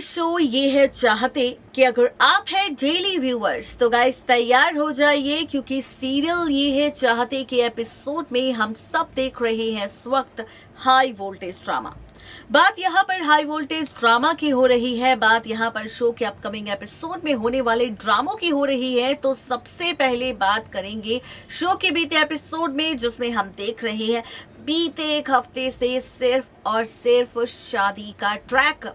Show ये है चाहते कि अगर आप हैं डेली व्यूअर्स तो गाइस तैयार हो जाइए, क्योंकि सीरियल ये है चाहते के एपिसोड में हम सब देख रहे हैं इस वक्त हाई वोल्टेज ड्रामा। बात यहाँ पर हाई वोल्टेज ड्रामा की हो रही है, बात यहाँ पर शो के अपकमिंग एपिसोड में होने वाले ड्रामों की हो रही है। तो सबसे पहले बात करेंगे शो के बीते एपिसोड में, जिसमें हम देख रहे हैं बीते एक हफ्ते से सिर्फ और सिर्फ शादी का ट्रैक।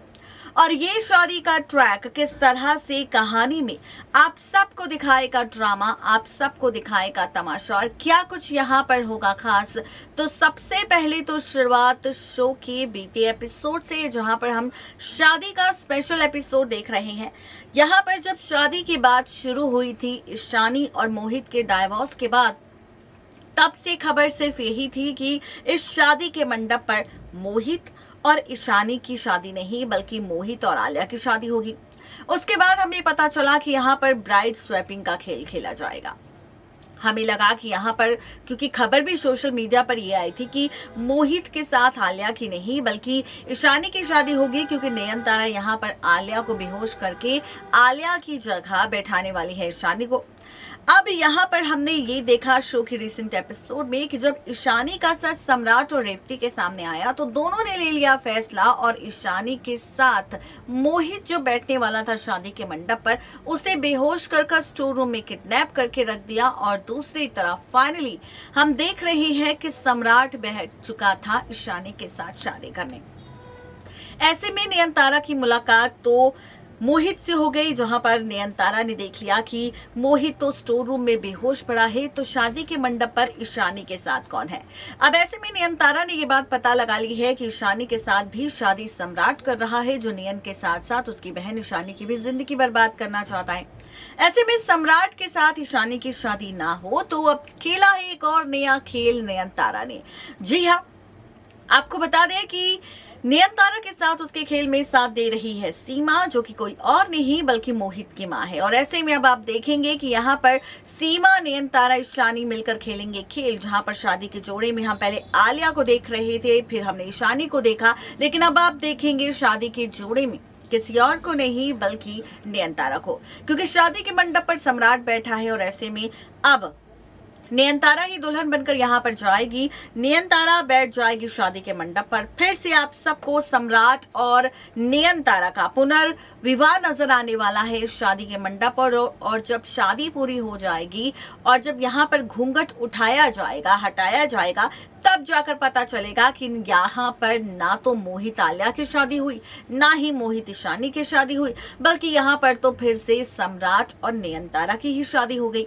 और ये शादी का ट्रैक किस तरह से कहानी में आप सबको दिखाएगा ड्रामा, आप सबको दिखाएगा तमाशा, और क्या कुछ यहाँ पर होगा खास। तो सबसे पहले तो शुरुआत शो के बीते एपिसोड से, जहाँ पर हम शादी का स्पेशल एपिसोड देख रहे हैं। यहाँ पर जब शादी की बात शुरू हुई थी ईशानी और मोहित के डाइवोर्स के बाद, तब से खबर सिर्फ यही थी कि इस शादी के मंडप पर मोहित और ईशानी की शादी नहीं बल्कि मोहित और आलिया की शादी होगी। उसके बाद हमें पता चला कि यहाँ पर ब्राइड स्वैपिंग का खेल खेला जाएगा। हमें लगा कि यहाँ पर, क्योंकि खबर भी सोशल मीडिया पर ये आई थी कि मोहित के साथ आलिया की नहीं बल्कि ईशानी की शादी होगी, क्योंकि नयनतारा यहाँ पर आलिया को बेहोश करके आलिया की जगह बैठाने वाली है ईशानी को। अब यहाँ पर हमने ये देखा शो के रिसेंट एपिसोड में कि जब ईशानी का सच सम्राट और रेवती के सामने आया तो दोनों ने ले लिया फैसला, और ईशानी के साथ मोहित जो बैठने वाला था शादी के मंडप पर, उसे बेहोश कर स्टोर रूम में किडनैप करके रख दिया। और दूसरी तरफ फाइनली हम देख रहे हैं कि सम्राट बैठ चुका था ईशानी के साथ शादी करने। ऐसे में नयनतारा की मुलाकात तो मोहित से हो गई, जहां पर नयनतारा ने देख लिया कि मोहित तो स्टोर रूम में बेहोश पड़ा है, तो शादी के मंडप पर ईशानी के साथ कौन है। अब ऐसे में नयनतारा ने ये बात पता लगा ली है कि ईशानी के साथ भी शादी सम्राट कर रहा है, जो नयन के साथ साथ उसकी बहन ईशानी की भी जिंदगी बर्बाद करना चाहता है। ऐसे में सम्राट के साथ ईशानी की शादी ना हो तो अब खेला है एक और नया खेल नयनतारा ने। जी हाँ, आपको बता दें कि नयनतारा के साथ उसके खेल में साथ दे रही है सीमा, जो कि कोई और नहीं बल्कि मोहित की मां है। और ऐसे में अब आप देखेंगे कि यहाँ पर सीमा, नयनतारा, ईशानी मिलकर खेलेंगे खेल, जहां पर शादी के जोड़े में हम पहले आलिया को देख रहे थे, फिर हमने ईशानी को देखा, लेकिन अब आप देखेंगे शादी के जोड़े में किसी और को नहीं बल्कि नयनतारा को, क्योंकि शादी के मंडप पर सम्राट बैठा है। और ऐसे में अब नयनतारा ही दुल्हन बनकर यहाँ पर जाएगी, नयनतारा बैठ जाएगी शादी के मंडप पर। फिर से आप सबको सम्राट और नयनतारा का पुनर्विवाह नजर आने वाला है शादी के मंडप पर। और जब शादी पूरी हो जाएगी और जब यहाँ पर घूंघट उठाया जाएगा, हटाया जाएगा, तब जाकर पता चलेगा कि यहाँ पर ना तो मोहित आलिया की शादी हुई, ना ही मोहित ईशानी की शादी हुई, बल्कि यहाँ पर तो फिर से सम्राट और नयनतारा की ही शादी हो गई।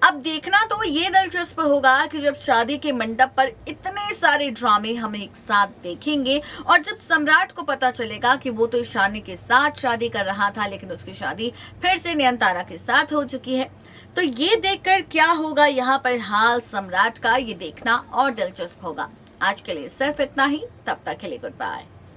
अब देखना तो ये दिलचस्प होगा कि जब शादी के मंडप पर इतने सारे ड्रामे हम एक साथ देखेंगे, और जब सम्राट को पता चलेगा कि वो तो ईशानी के साथ शादी कर रहा था, लेकिन उसकी शादी फिर से नयनतारा के साथ हो चुकी है। तो ये देखकर क्या होगा यहाँ पर हाल सम्राट का, ये देखना और दिलचस्प होगा। आज के लिए सिर्फ इतना ही, तब तक के लिए गुड बाय।